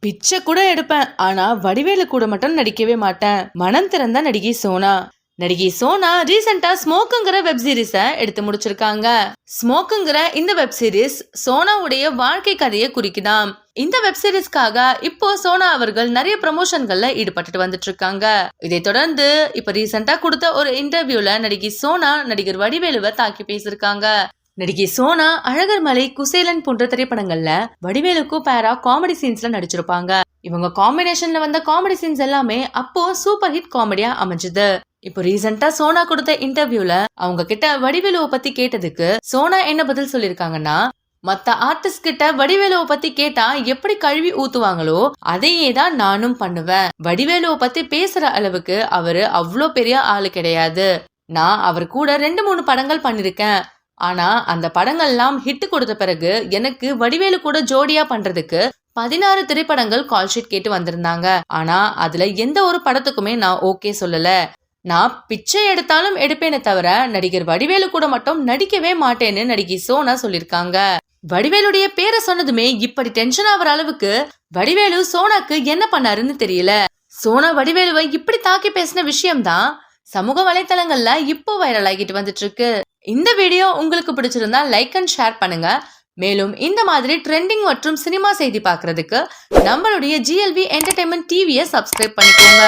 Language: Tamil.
பிச்சை கூட எடுப்பேன், ஆனா வடிவேலு கூட மட்டும் நடிக்கவே மாட்டேன். மனம் திறந்த நடிகை சோனா. நடிகை சோனா ரீசெண்டா ஸ்மோக்குங்கிற வெப் சீரிஸ எடுத்து முடிச்சிருக்காங்க. ஸ்மோக்குங்கிற இந்த வெப் சீரிஸ் சோனாவுடைய வாழ்க்கை கதையை குறிக்குதாம். இந்த வெப் சீரிஸ்க்காக இப்போ சோனா அவர்கள் நிறைய ப்ரமோஷன்கள்ல ஈடுபட்டு வந்துட்டு இருக்காங்க. இதை தொடர்ந்து இப்ப ரீசெண்டா கொடுத்த ஒரு இன்டர்வியூல நடிகை சோனா நடிகர் வடிவேலுவை தாக்கி பேசிருக்காங்க. நடிகை சோனா அழகர் மலை, குசேலன் போன்ற திரைப்படங்கள்ல வடிவேலுக்கும் பேரா காமெடி சீன்ஸ்ல நடிச்சிருப்பாங்க. இவங்க காம்பினேஷன்ல வந்த காமெடி சீன்ஸ் எல்லாமே அப்போ சூப்பர் ஹிட் காமெடியா அமைஞ்சது. இப்போ ரீசெண்டா சோனா கொடுத்த இன்டர்வியூல அவங்க கிட்ட வடிவேலுவை பத்தி கேட்டதுக்கு சோனா என்ன பதில் சொல்லிருக்காங்கன்னா, மத்த ஆர்டிஸ்ட் கிட்ட வடிவேலுவை பத்தி கேட்டா எப்படி கழுவி ஊத்துவாங்களோ அதையே தான் நானும் பண்ணுவேன். வடிவேலுவை பத்தி பேசுற அளவுக்கு அவரு அவ்வளோ பெரிய ஆளு கிடையாது. நான் அவர் கூட 2-3 படங்கள் பண்ணிருக்கேன். ஆனா அந்த படங்கள்லாம் ஹிட் கொடுத்த பிறகு எனக்கு வடிவேலு கூட ஜோடியா பண்றதுக்கு 16 திரைப்படங்கள் கால் ஷீட் கேட்டு வந்திருந்தாங்க. ஆனா அதுல எந்த ஒரு படத்துக்குமே நான் ஓகே சொல்லல. நான் பிச்சை எடுத்தாலும் எடுப்பேனே தவிர நடிகர் வடிவேலு கூட மட்டும் நடிக்கவே மாட்டேன்னு நடிகை சோனா சொல்லிருக்காங்க. வடிவேலுடைய பேரை சொன்னதுமே இப்படி டென்ஷன் ஆகிற அளவுக்கு வடிவேலு சோனாக்கு என்ன பண்ணாருன்னு தெரியல. சோனா வடிவேலுவை இப்படி தாக்கி பேசின விஷயம்தான் சமூக வலைத்தளங்கள்ல இப்போ வைரல் ஆகிட்டு வந்துட்டு இருக்கு. இந்த வீடியோ உங்களுக்கு பிடிச்சிருந்தா லைக் அண்ட் ஷேர் பண்ணுங்க. மேலும் இந்த மாதிரி ட்ரெண்டிங் மற்றும் சினிமா செய்தி பார்க்கறதுக்கு நம்மளுடைய GLV என்டர்டைன்மெண்ட் டிவியை சப்ஸ்கிரைப் பண்ணிக்கோங்க.